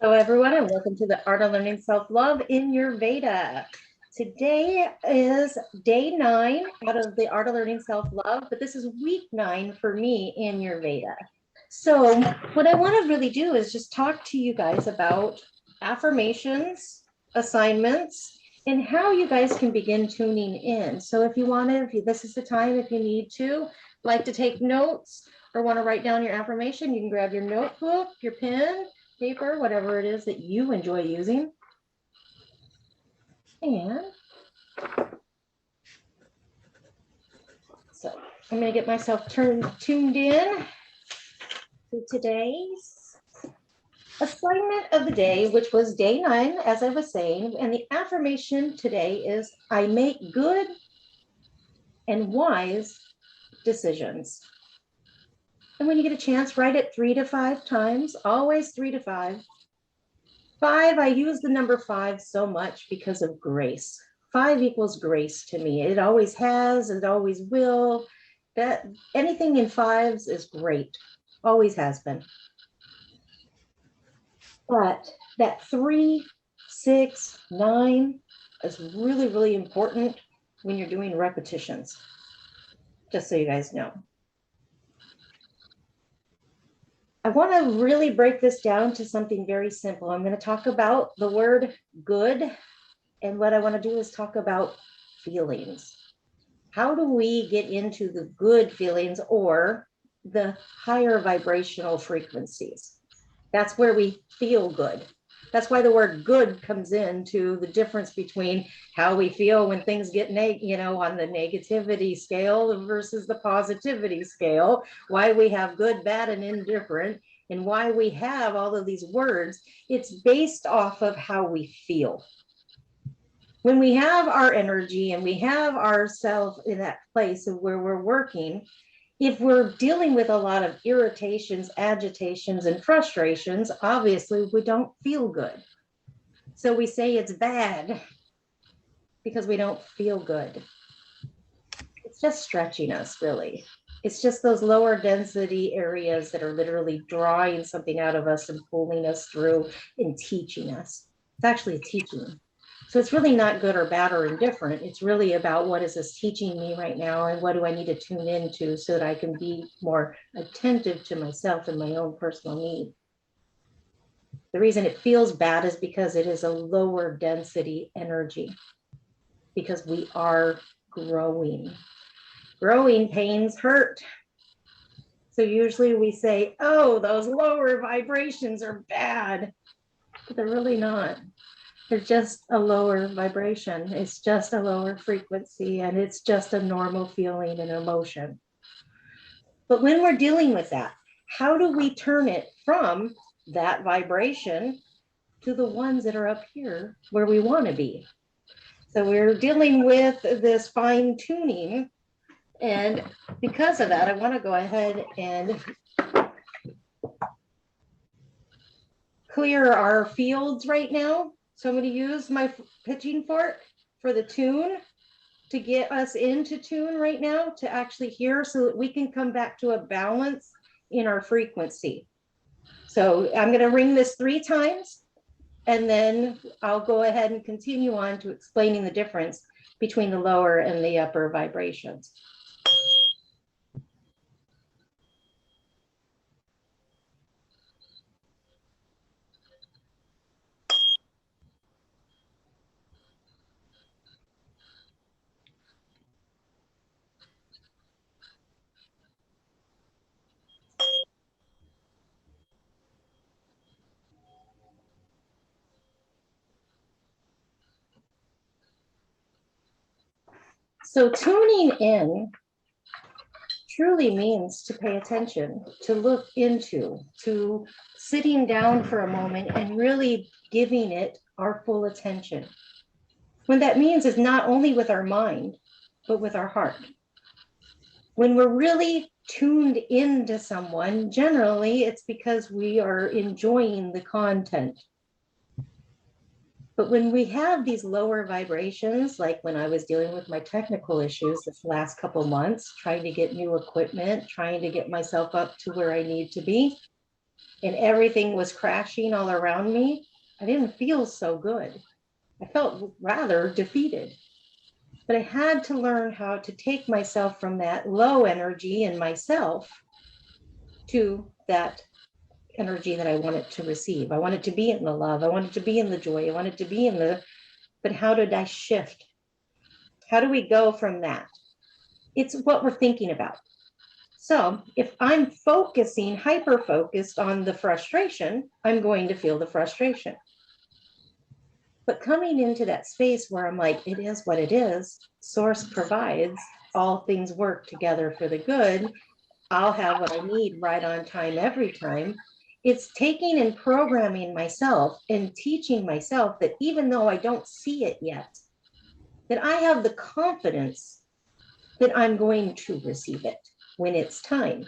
Hello, everyone, and welcome to the Art of Learning Self-Love in your Veda. Today is day 9 out of the Art of Learning Self-Love, but this is week 9 for me in your Veda. So what I want to really do is just talk to you guys about affirmations, assignments, and how you guys can begin tuning in. So if you want to, this is the time if you need to, like to take notes or want to write down your affirmation, you can grab your notebook, your pen, paper, whatever it is that you enjoy using. And so I'm going to get myself tuned in to today's assignment of the day, which was day 9, as I was saying. And the affirmation today is, I make good and wise decisions. And when you get a chance, write it 3 to 5 times, always 3 to 5. 5, I use the number 5 so much because of grace. 5 equals grace to me. It always has, it always will. That anything in 5s is great, always has been. But that 3, 6, 9 is really, really important when you're doing repetitions, just so you guys know. I want to really break this down to something very simple. I'm going to talk about the word good. And what I want to do is talk about feelings. How do we get into the good feelings or the higher vibrational frequencies? That's where we feel good. That's why the word good comes into the difference between how we feel when things get on the negativity scale versus the positivity scale, why we have good, bad, and indifferent, and why we have all of these words. It's based off of how we feel. When we have our energy and we have ourselves in that place of where we're working, if we're dealing with a lot of irritations, agitations, and frustrations, obviously we don't feel good. So we say it's bad because we don't feel good. It's just stretching us, really. It's just those lower density areas that are literally drawing something out of us and pulling us through and teaching us. It's actually a teaching. So it's really not good or bad or indifferent. It's really about what is this teaching me right now and what do I need to tune into so that I can be more attentive to myself and my own personal need. The reason it feels bad is because it is a lower density energy, because we are growing. Growing pains hurt. So usually we say, oh, those lower vibrations are bad, but they're really not. They're just a lower vibration. It's just a lower frequency, and it's just a normal feeling and emotion. But when we're dealing with that, how do we turn it from that vibration to the ones that are up here where we want to be? So we're dealing with this fine tuning. And because of that, I want to go ahead and clear our fields right now. So I'm going to use my pitching fork for the tune to get us into tune right now to actually hear so that we can come back to a balance in our frequency. So I'm going to ring this 3 times, and then I'll go ahead and continue on to explaining the difference between the lower and the upper vibrations. So tuning in truly means to pay attention, to look into, to sitting down for a moment and really giving it our full attention. What that means is not only with our mind, but with our heart. When we're really tuned into someone, generally it's because we are enjoying the content. But when we have these lower vibrations, like when I was dealing with my technical issues this last couple months, trying to get new equipment, trying to get myself up to where I need to be, and everything was crashing all around me, I didn't feel so good. I felt rather defeated. But I had to learn how to take myself from that low energy in myself to that energy that I wanted to receive. I wanted to be in the love. I wanted to be in the joy. I wanted to be in the, but how did I shift? How do we go from that? It's what we're thinking about. So if I'm focusing, hyper focused on the frustration, I'm going to feel the frustration. But coming into that space where I'm like, it is what it is, source provides, all things work together for the good, I'll have what I need right on time every time. It's taking and programming myself and teaching myself that even though I don't see it yet, that I have the confidence that I'm going to receive it when it's time.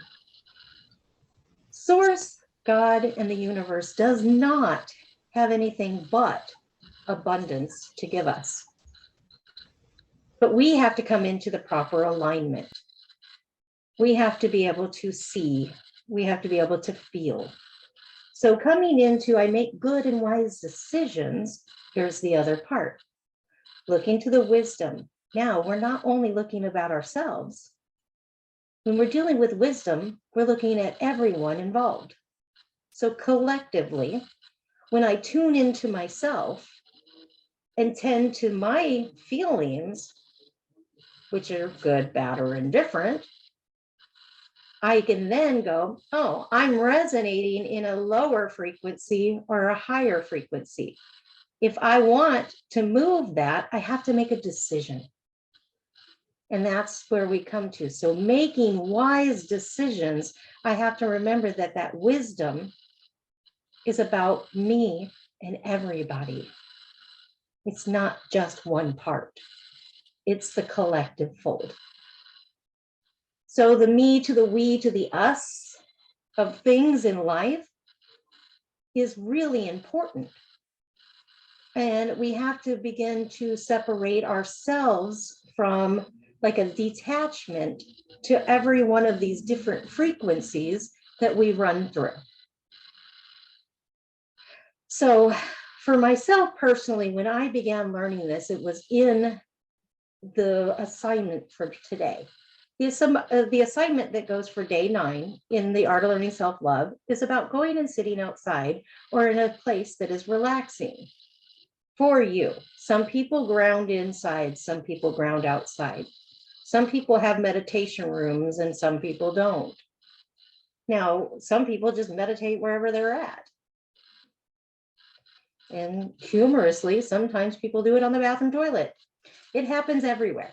Source, God, and the universe does not have anything but abundance to give us. But we have to come into the proper alignment. We have to be able to see. We have to be able to feel. So coming into, I make good and wise decisions, here's the other part. Looking to the wisdom. Now, we're not only looking about ourselves. When we're dealing with wisdom, we're looking at everyone involved. So collectively, when I tune into myself and tend to my feelings, which are good, bad, or indifferent, I can then go, oh, I'm resonating in a lower frequency or a higher frequency. If I want to move that, I have to make a decision. And that's where we come to. So making wise decisions, I have to remember that that wisdom is about me and everybody. It's not just one part. It's the collective fold. So the me to the we to the us of things in life is really important. And we have to begin to separate ourselves from like a detachment to every one of these different frequencies that we run through. So for myself personally, when I began learning this, it was in the assignment for today. The assignment that goes for day 9 in the Art of Learning Self-Love is about going and sitting outside or in a place that is relaxing for you. Some people ground inside, some people ground outside. Some people have meditation rooms and some people don't. Now, some people just meditate wherever they're at. And humorously, sometimes people do it on the bathroom toilet. It happens everywhere.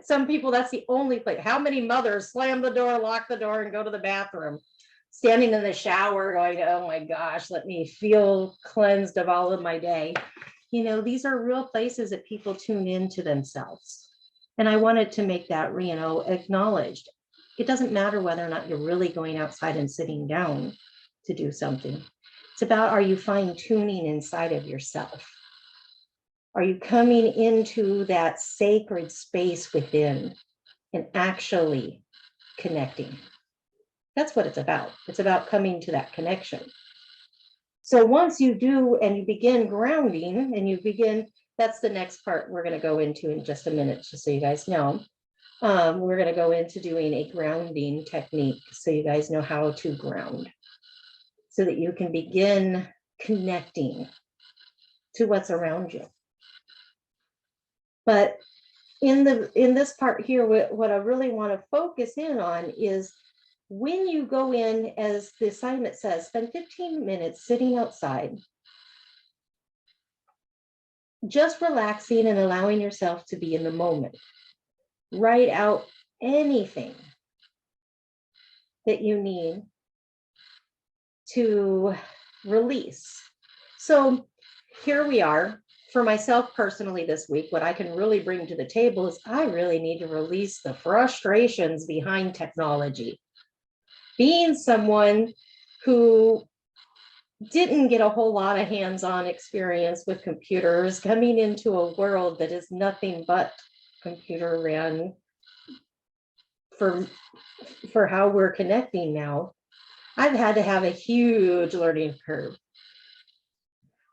Some people, that's the only place. How many mothers slam the door, lock the door, and go to the bathroom, standing in the shower going, oh my gosh, let me feel cleansed of all of my day. You know, these are real places that people tune into themselves. And I wanted to make that, acknowledged. It doesn't matter whether or not you're really going outside and sitting down to do something. It's about, are you fine tuning inside of yourself? Are you coming into that sacred space within and actually connecting? That's what it's about. It's about coming to that connection. So once you do and you begin grounding and you begin, that's the next part we're going to go into in just a minute, just so you guys know. We're going to go into doing a grounding technique so you guys know how to ground so that you can begin connecting to what's around you. But in this part here, what I really want to focus in on is when you go in, as the assignment says, spend 15 minutes sitting outside, just relaxing and allowing yourself to be in the moment. Write out anything that you need to release. So here we are. For myself personally this week, what I can really bring to the table is I really need to release the frustrations behind technology. Being someone who didn't get a whole lot of hands-on experience with computers, coming into a world that is nothing but computer ran for how we're connecting now, I've had to have a huge learning curve.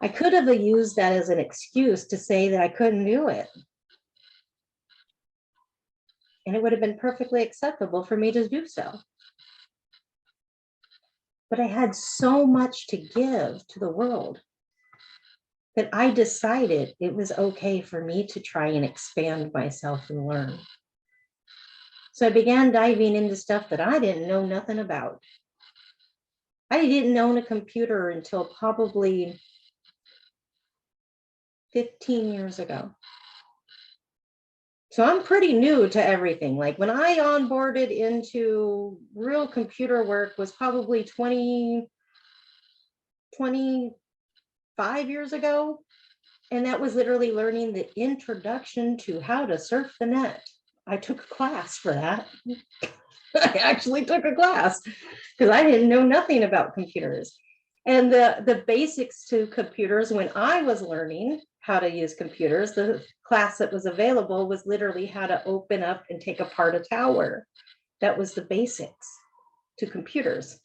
I could have used that as an excuse to say that I couldn't do it. And it would have been perfectly acceptable for me to do so. But I had so much to give to the world that I decided it was okay for me to try and expand myself and learn. So I began diving into stuff that I didn't know nothing about. I didn't own a computer until probably 15 years ago. So I'm pretty new to everything. Like when I onboarded into real computer work was probably 25 years ago. And that was literally learning the introduction to how to surf the net. I took a class for that. I actually took a class because I didn't know nothing about computers. And the basics to computers, when I was learning how to use computers, the class that was available was literally how to open up and take apart a tower. That was the basics to computers.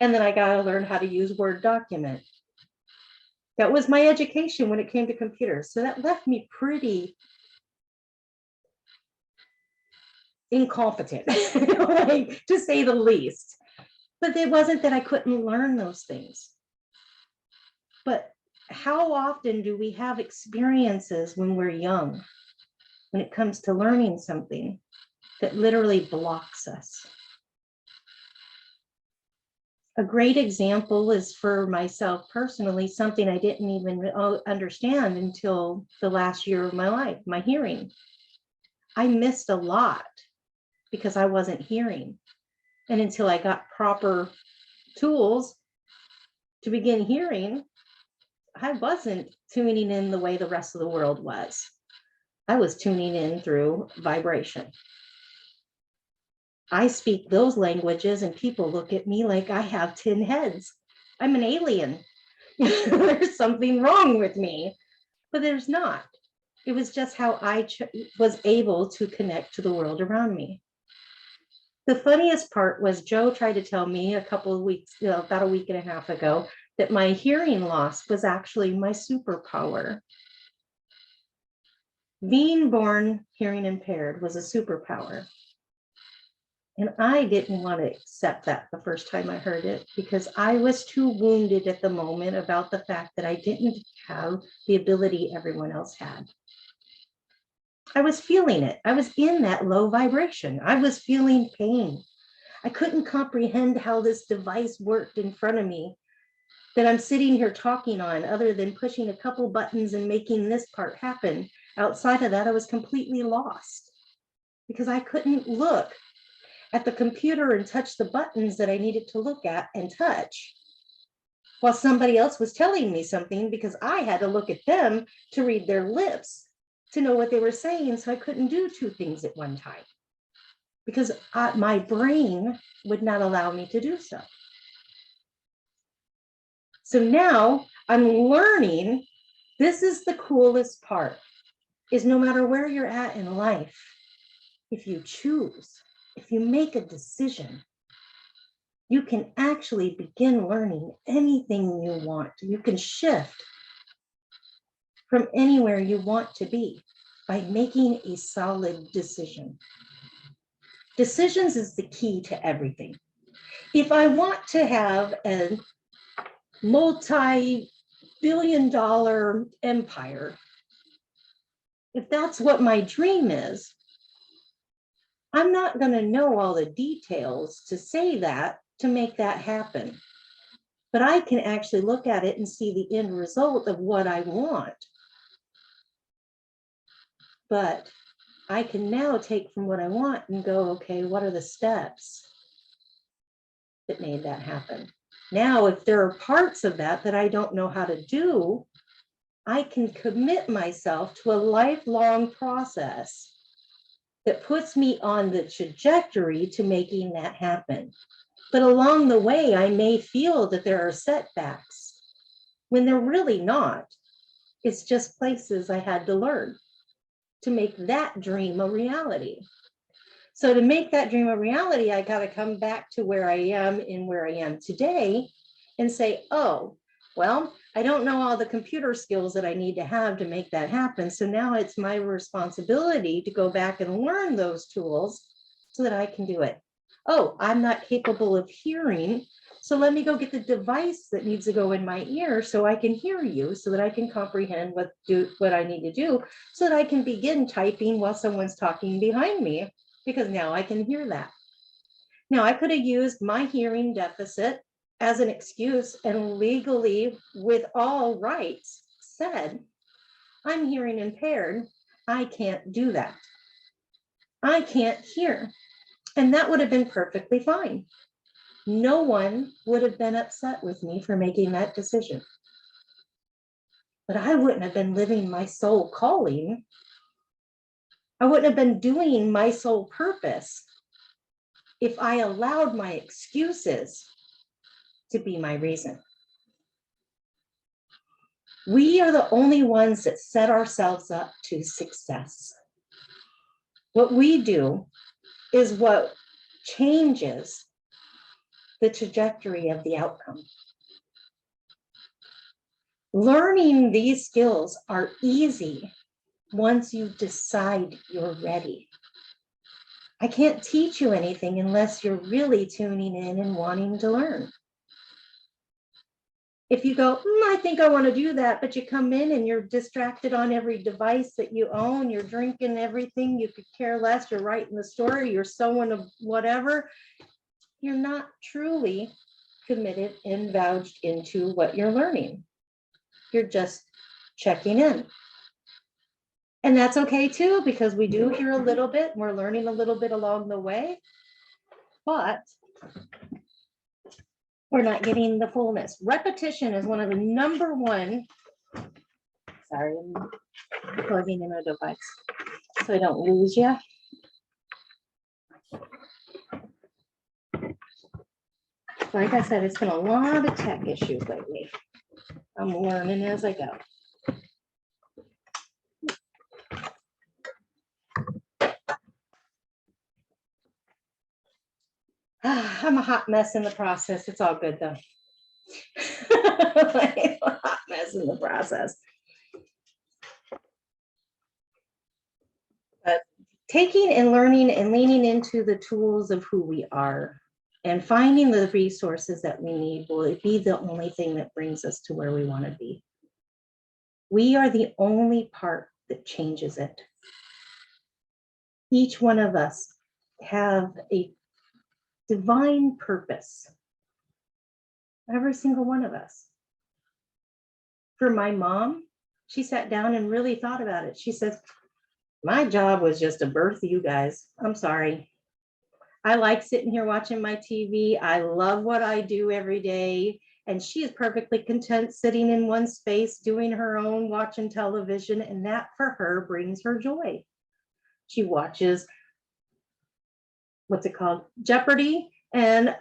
And then I got to learn how to use Word document. That was my education when it came to computers. So that left me pretty incompetent, like, to say the least. But it wasn't that I couldn't learn those things. But how often do we have experiences when we're young, when it comes to learning something, that literally blocks us? A great example is for myself personally, something I didn't even understand until the last year of my life, my hearing. I missed a lot because I wasn't hearing. And until I got proper tools to begin hearing, I wasn't tuning in the way the rest of the world was. I was tuning in through vibration. I speak those languages and people look at me like I have 10 heads. I'm an alien. There's something wrong with me, but there's not. It was just how I was able to connect to the world around me. The funniest part was Joe tried to tell me a couple of weeks, about a week and a half ago, that my hearing loss was actually my superpower. Being born hearing impaired was a superpower. And I didn't want to accept that the first time I heard it because I was too wounded at the moment about the fact that I didn't have the ability everyone else had. I was feeling it. I was in that low vibration. I was feeling pain. I couldn't comprehend how this device worked in front of me that I'm sitting here talking on, other than pushing a couple buttons and making this part happen. Outside of that, I was completely lost because I couldn't look at the computer and touch the buttons that I needed to look at and touch while somebody else was telling me something, because I had to look at them to read their lips to know what they were saying. So I couldn't do two things at one time because my brain would not allow me to do so. So now I'm learning, this is the coolest part, is no matter where you're at in life, if you choose, if you make a decision, you can actually begin learning anything you want. You can shift from anywhere you want to be by making a solid decision. Decisions is the key to everything. If I want to have a multi-billion-dollar empire, if that's what my dream is, I'm not going to know all the details to say that to make that happen. But I can actually look at it and see the end result of what I want. But I can now take from what I want and go, okay, what are the steps that made that happen? Now, if there are parts of that that I don't know how to do, I can commit myself to a lifelong process that puts me on the trajectory to making that happen. But along the way, I may feel that there are setbacks when they're really not. It's just places I had to learn to make that dream a reality. So to make that dream a reality, I got to come back to where I am and where I am today and say, oh, well, I don't know all the computer skills that I need to have to make that happen. So now it's my responsibility to go back and learn those tools so that I can do it. Oh, I'm not capable of hearing. So let me go get the device that needs to go in my ear so I can hear you, so that I can comprehend what I need to do, so that I can begin typing while someone's talking behind me, because now I can hear that. Now, I could have used my hearing deficit as an excuse and legally, with all rights, said, I'm hearing impaired. I can't do that. I can't hear. And that would have been perfectly fine. No one would have been upset with me for making that decision. But I wouldn't have been living my soul calling. I wouldn't have been doing my soul purpose if I allowed my excuses to be my reason. We are the only ones that set ourselves up to success. What we do is what changes the trajectory of the outcome. Learning these skills are easy once you decide you're ready. I can't teach you anything unless you're really tuning in and wanting to learn. If you go, I think I want to do that, but you come in and you're distracted on every device that you own, you're drinking everything, you could care less, you're writing the story, you're sewing a whatever, you're not truly committed and vouched into what you're learning. You're just checking in. And that's okay too, because we do hear a little bit, we're learning a little bit along the way, but we're not getting the fullness. Repetition is one of the number one, sorry, I'm plugging in a device so I don't lose you. Like I said, it's been a lot of tech issues lately. I'm learning as I go. I'm a hot mess in the process. It's all good though. A hot mess in the process. But taking and learning and leaning into the tools of who we are and finding the resources that we need will be the only thing that brings us to where we want to be. We are the only part that changes it. Each one of us have a divine purpose. Every single one of us. For my mom, she sat down and really thought about it. She says, my job was just to birth you guys. I'm sorry. I like sitting here watching my TV. I love what I do every day. And she is perfectly content sitting in one space, doing her own, watching television. And that for her brings her joy. She watches, what's it called? Jeopardy and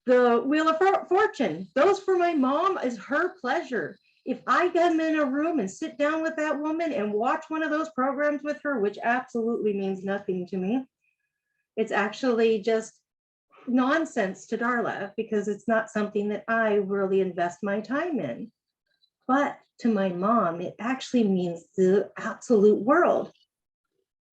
the Wheel of Fortune. Those for my mom is her pleasure. If I come in a room and sit down with that woman and watch one of those programs with her, which absolutely means nothing to me, it's actually just nonsense to Darla because it's not something that I really invest my time in. But to my mom, it actually means the absolute world.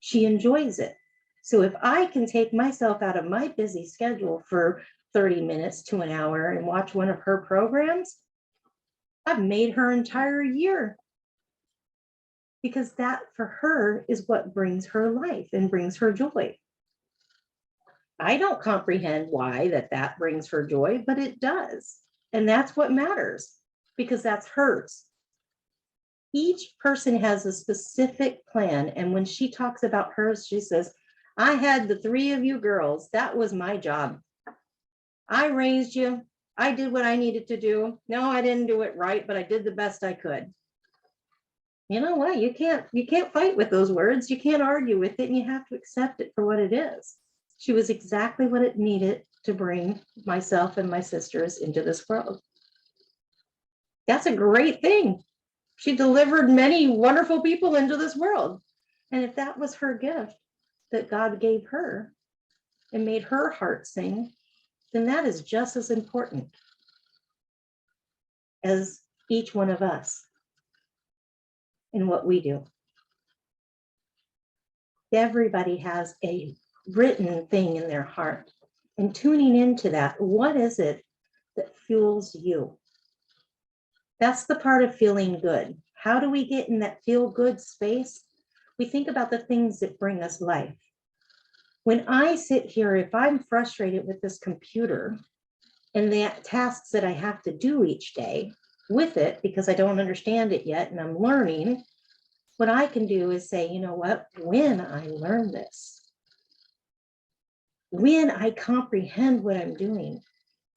She enjoys it. So if I can take myself out of my busy schedule for 30 minutes to an hour and watch one of her programs, I've made her entire year. Because that for her is what brings her life and brings her joy. I don't comprehend why that brings her joy, but it does. And that's what matters because that's hers. Each person has a specific plan. And when she talks about hers, she says, I had the three of you girls. That was my job. I raised you. I did what I needed to do. No, I didn't do it right, but I did the best I could. You know what? You can't fight with those words. You can't argue with it, and you have to accept it for what it is. She was exactly what it needed to bring myself and my sisters into this world. That's a great thing. She delivered many wonderful people into this world. And if that was her gift, that God gave her and made her heart sing, then that is just as important as each one of us in what we do. Everybody has a written thing in their heart, and tuning into that, what is it that fuels you? That's the part of feeling good. How do we get in that feel good space? We think about the things that bring us life. When I sit here, if I'm frustrated with this computer and the tasks that I have to do each day with it because I don't understand it yet and I'm learning, what I can do is say, you know what, when I learn this, when I comprehend what I'm doing,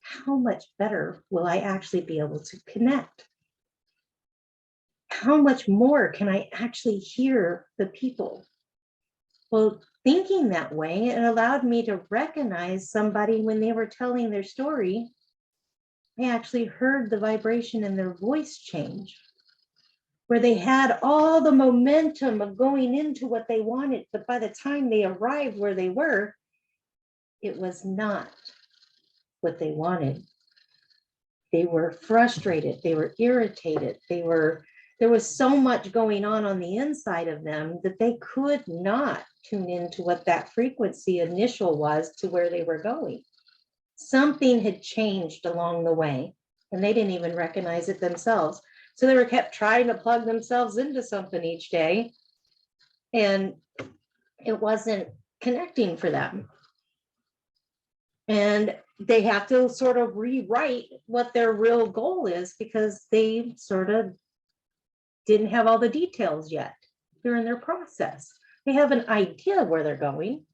how much better will I actually be able to connect? How much more can I actually hear the people? Well, thinking that way, it allowed me to recognize somebody when they were telling their story. I actually heard the vibration in their voice change, where they had all the momentum of going into what they wanted, but by the time they arrived where they were, it was not what they wanted. They were frustrated, they were irritated, there was so much going on the inside of them that they could not tune into what that frequency initial was to where they were going. Something had changed along the way, and they didn't even recognize it themselves. So they were kept trying to plug themselves into something each day, and it wasn't connecting for them. And they have to sort of rewrite what their real goal is because they sort of didn't have all the details yet. They're in their process. They have an idea where they're going,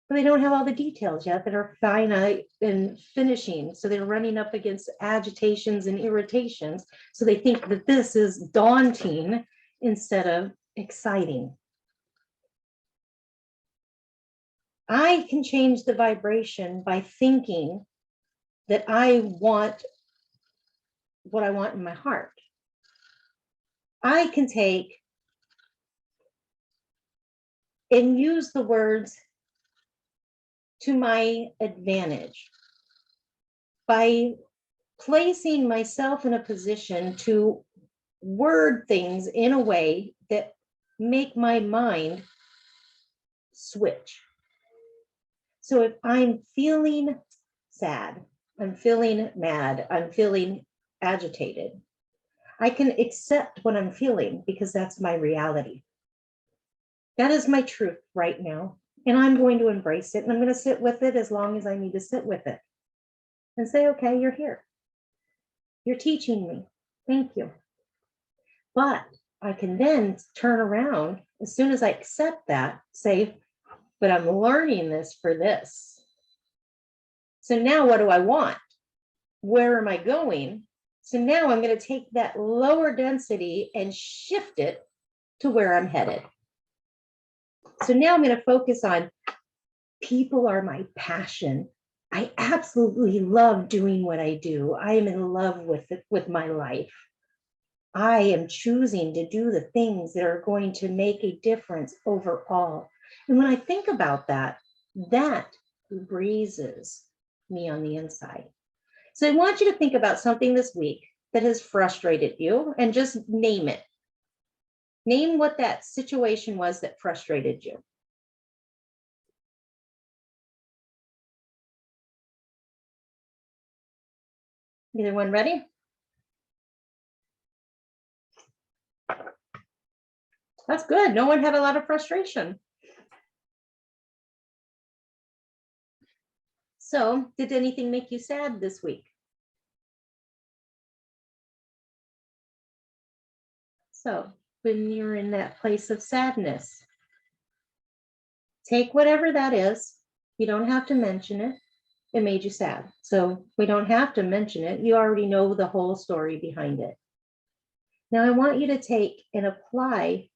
but they don't have all the details yet that are finite and finishing. So they're running up against agitations and irritations. So they think that this is daunting instead of exciting. I can change the vibration by thinking that I want what I want in my heart. I can take and use the words to my advantage by placing myself in a position to word things in a way that make my mind switch. So if I'm feeling sad, I'm feeling mad, I'm feeling agitated, I can accept what I'm feeling because that's my reality. That is my truth right now. And I'm going to embrace it, and I'm going to sit with it as long as I need to sit with it and say, okay, you're here. You're teaching me. Thank you. But I can then turn around as soon as I accept that, say, but I'm learning this for this. So now what do I want? Where am I going? So now I'm going to take that lower density and shift it to where I'm headed. So now I'm going to focus on people are my passion. I absolutely love doing what I do. I am in love with it, with my life. I am choosing to do the things that are going to make a difference overall. And when I think about that, that breezes me on the inside. So I want you to think about something this week that has frustrated you and just name it. Name what that situation was that frustrated you. Either one ready? That's good. No one had a lot of frustration. So, did anything make you sad this week? So, when you're in that place of sadness, take whatever that is. You don't have to mention it. It made you sad. So, we don't have to mention it. You already know the whole story behind it. Now, I want you to take and apply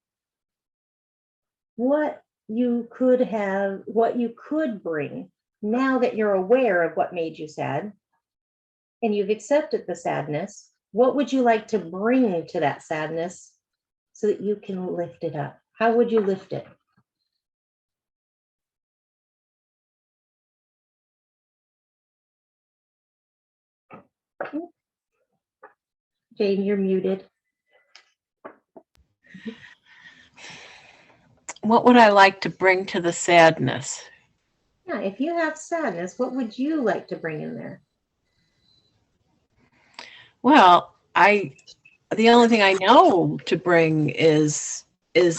what you could have, what you could bring now that you're aware of what made you sad and you've accepted the sadness. What would you like to bring to that sadness so that you can lift it up? How would you lift it? Jane, you're muted. What would I like to bring to the sadness? Yeah, if you have sadness, what would you like to bring in there? Well, the only thing I know to bring is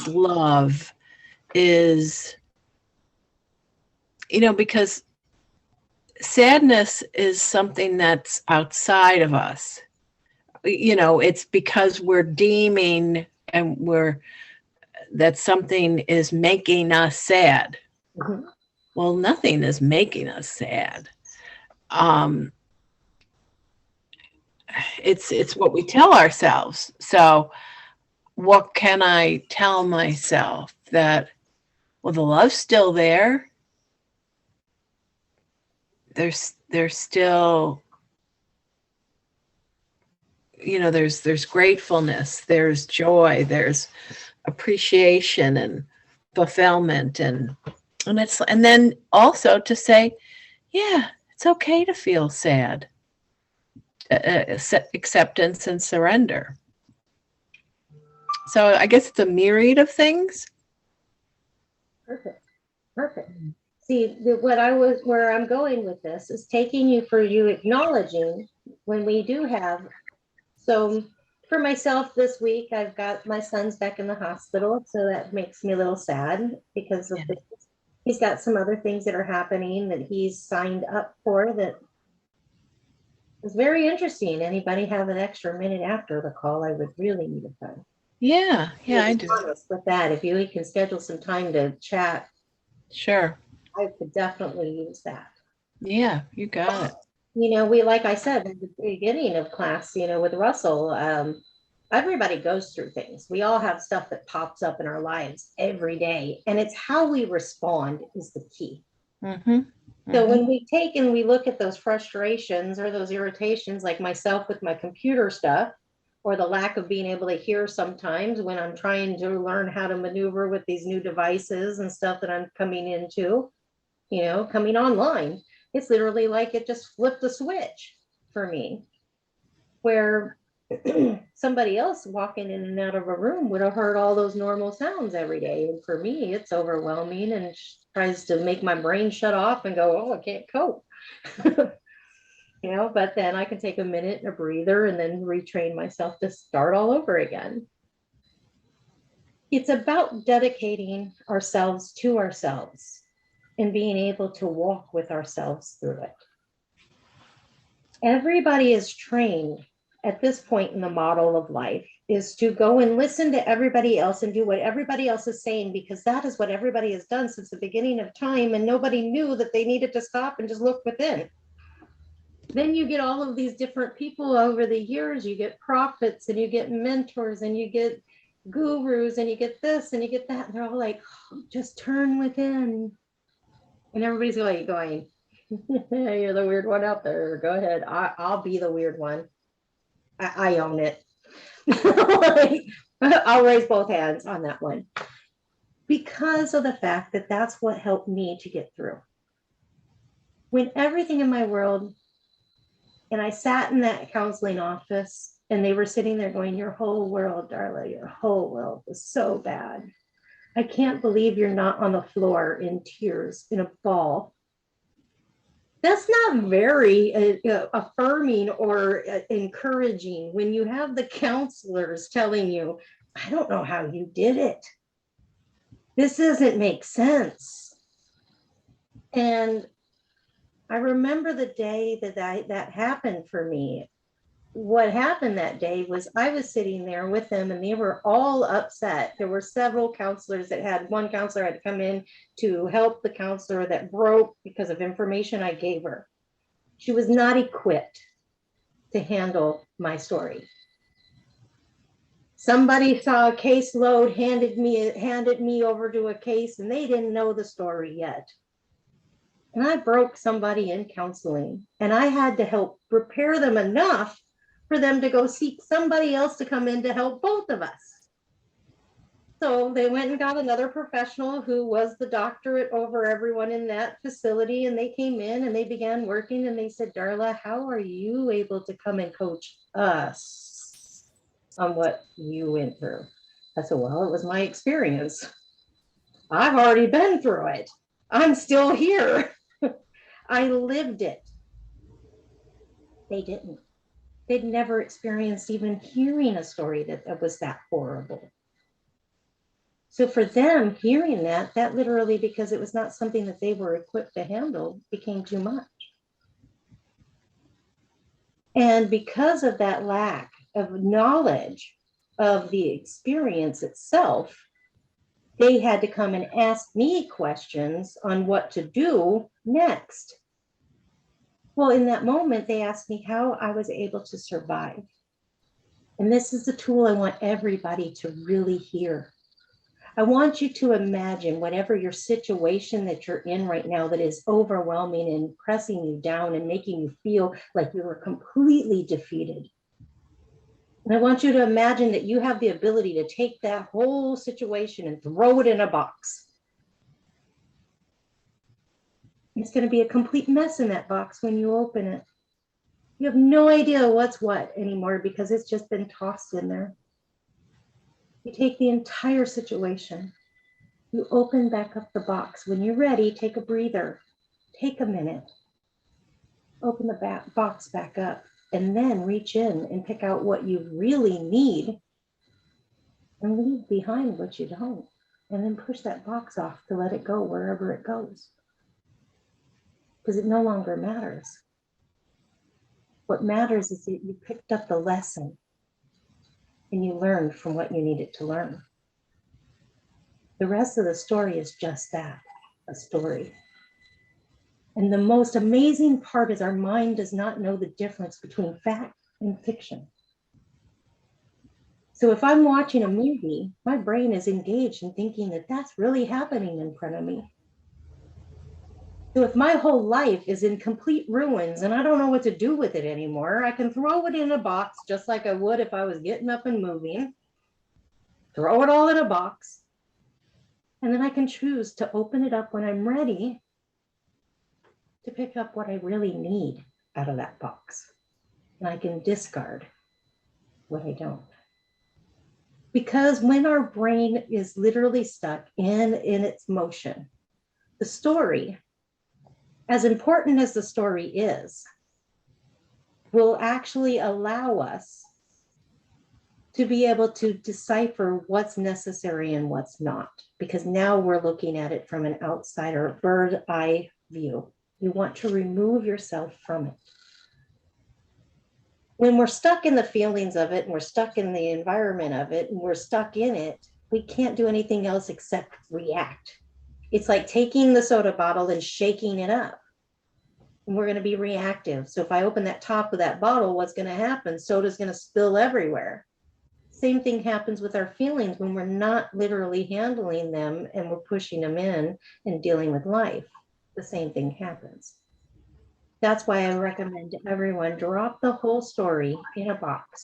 love, is, because sadness is something that's outside of us. It's because we're deeming that something is making us sad. Mhm. Well, nothing is making us sad. It's what we tell ourselves. So what can I tell myself? That, well, the love's still there. There's still, there's gratefulness, there's joy, there's appreciation and fulfillment, and then also to say, yeah, it's okay to feel sad. Acceptance and surrender. So I guess it's a myriad of things. Perfect. Perfect. See, where I'm going with this is taking you for you acknowledging when we do have. So for myself this week, I've got my son's back in the hospital. So that makes me a little sad because of he's got some other things that are happening that he's signed up for that is very interesting. Anybody have an extra minute after the call? I would really need a phone. Yeah, I do. With that, if you can schedule some time to chat, sure, I could definitely use that. Yeah, you got it. We, like I said at the beginning of class, with Russell, everybody goes through things. We all have stuff that pops up in our lives every day, and it's how we respond is the key. Mm-hmm. So when we take and we look at those frustrations or those irritations, like myself with my computer stuff, or the lack of being able to hear sometimes when I'm trying to learn how to maneuver with these new devices and stuff that I'm coming into, coming online, it's literally like it just flipped a switch for me, where somebody else walking in and out of a room would have heard all those normal sounds every day. And for me, it's overwhelming and tries to make my brain shut off and go, oh, I can't cope. But then I can take a minute and a breather and then retrain myself to start all over again. It's about dedicating ourselves to ourselves and being able to walk with ourselves through it. Everybody is trained at this point in the model of life is to go and listen to everybody else and do what everybody else is saying, because that is what everybody has done since the beginning of time, and nobody knew that they needed to stop and just look within. Then you get all of these different people over the years. You get prophets and you get mentors and you get gurus and you get this and you get that. And they're all like, oh, just turn within. And everybody's going, you're the weird one out there. Go ahead. I'll be the weird one. I own it. I'll raise both hands on that one. Because of the fact that that's what helped me to get through. When everything in my world, and I sat in that counseling office and they were sitting there going, your whole world, Darla, your whole world was so bad. I can't believe you're not on the floor in tears, in a ball. That's not very affirming or encouraging when you have the counselors telling you, I don't know how you did it. This doesn't make sense. And I remember the day that happened for me. What happened that day was I was sitting there with them and they were all upset. There were several counselors one counselor had come in to help the counselor that broke because of information I gave her. She was not equipped to handle my story. Somebody saw a caseload, handed me over to a case, and they didn't know the story yet. And I broke somebody in counseling, and I had to help prepare them enough for them to go seek somebody else to come in to help both of us. So they went and got another professional who was the doctorate over everyone in that facility. And they came in and they began working and they said, Darla, how are you able to come and coach us on what you went through? I said, well, it was my experience. I've already been through it. I'm still here. I lived it. They didn't. They'd never experienced even hearing a story that was that horrible. So for them, hearing that literally, because it was not something that they were equipped to handle, became too much. And because of that lack of knowledge of the experience itself, they had to come and ask me questions on what to do next. Well, in that moment, they asked me how I was able to survive. And this is the tool I want everybody to really hear. I want you to imagine whatever your situation that you're in right now that is overwhelming and pressing you down and making you feel like you were completely defeated. And I want you to imagine that you have the ability to take that whole situation and throw it in a box. It's going to be a complete mess in that box when you open it. You have no idea what's what anymore because it's just been tossed in there. You take the entire situation. You open back up the box. When you're ready, take a breather. Take a minute. Open the box back up and then reach in and pick out what you really need and leave behind what you don't. And then push that box off to let it go wherever it goes. Because it no longer matters. What matters is that you picked up the lesson and you learned from what you needed to learn. The rest of the story is just that, a story. And the most amazing part is our mind does not know the difference between fact and fiction. So if I'm watching a movie, my brain is engaged in thinking that that's really happening in front of me. So if my whole life is in complete ruins and I don't know what to do with it anymore, I can throw it in a box just like I would if I was getting up and moving, throw it all in a box, and then I can choose to open it up when I'm ready to pick up what I really need out of that box. And I can discard what I don't. Because when our brain is literally stuck in its motion, the story, as important as the story is, will actually allow us to be able to decipher what's necessary and what's not. Because now we're looking at it from an outsider, bird eye view. You want to remove yourself from it. When we're stuck in the feelings of it and we're stuck in the environment of it and we're stuck in it, we can't do anything else except react. It's like taking the soda bottle and shaking it up. And we're going to be reactive. So if I open that top of that bottle, what's going to happen? Soda's going to spill everywhere. Same thing happens with our feelings when we're not literally handling them and we're pushing them in and dealing with life. The same thing happens. That's why I recommend to everyone, drop the whole story in a box.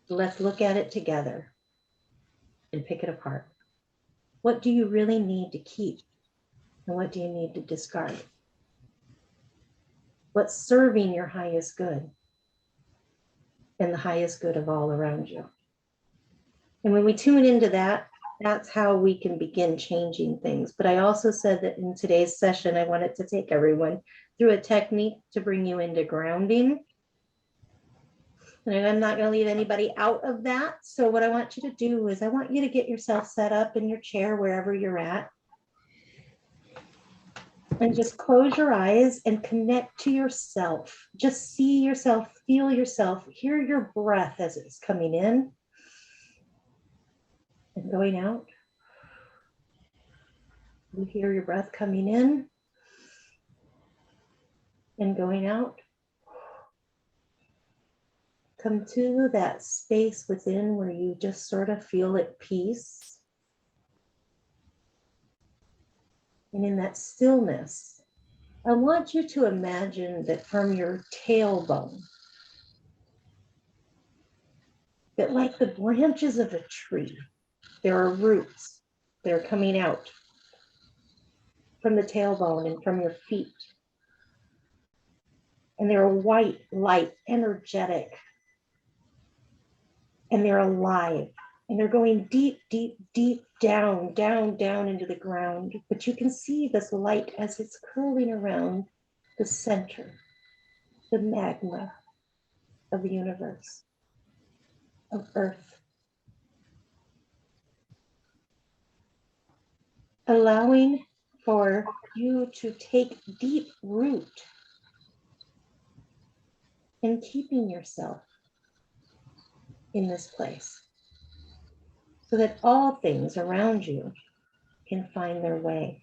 Let's look at it together and pick it apart. What do you really need to keep? And what do you need to discard? What's serving your highest good and the highest good of all around you? And when we tune into that, that's how we can begin changing things. But I also said that in today's session, I wanted to take everyone through a technique to bring you into grounding. And I'm not going to leave anybody out of that. So what I want you to do is I want you to get yourself set up in your chair, wherever you're at. And just close your eyes and connect to yourself. Just see yourself, feel yourself, hear your breath as it's coming in and going out. You hear your breath coming in and going out. Come to that space within where you just sort of feel at peace. And in that stillness, I want you to imagine that from your tailbone, that like the branches of a tree, There are roots that are coming out from the tailbone and from your feet. And they're white, light, energetic. And they're alive. And they're going deep, deep, deep down, down, down into the ground. But you can see this light as it's curling around the center, the magma of the universe, of Earth. Allowing for you to take deep root in keeping yourself in this place so that all things around you can find their way.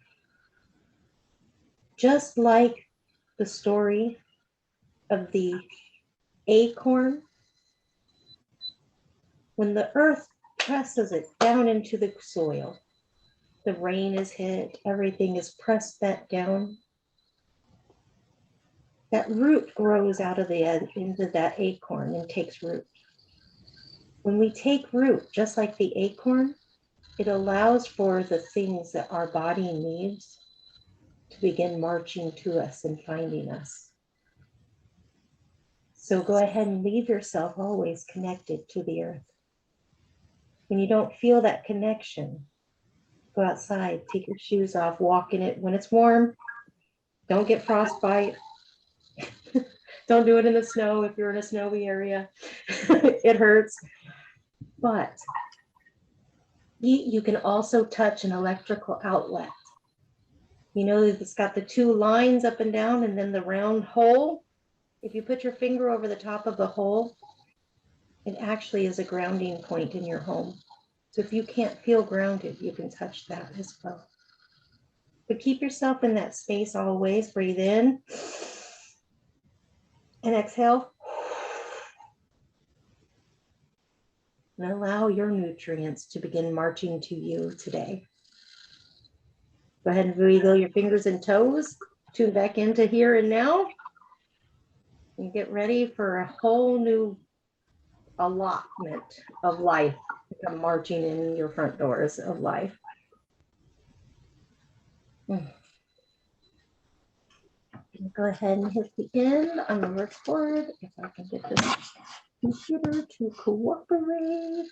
Just like the story of the acorn, when the earth presses it down into the soil, the rain is hit, everything is pressed back down. That root grows out of the end into that acorn and takes root. When we take root, just like the acorn, it allows for the things that our body needs to begin marching to us and finding us. So go ahead and leave yourself always connected to the earth. When you don't feel that connection, go outside, take your shoes off, walk in it when it's warm. Don't get frostbite. Don't do it in the snow if you're in a snowy area. It hurts. But you can also touch an electrical outlet. You know, it's got the two lines up and down and then the round hole. If you put your finger over the top of the hole, it actually is a grounding point in your home. So if you can't feel grounded, you can touch that as well. But keep yourself in that space always. Breathe in and exhale. And allow your nutrients to begin marching to you today. Go ahead and wiggle your fingers and toes. Tune back into here and now. And get ready for a whole new allotment of life to come marching in your front doors of life. Go ahead and hit the end on the record if I can get this computer to cooperate.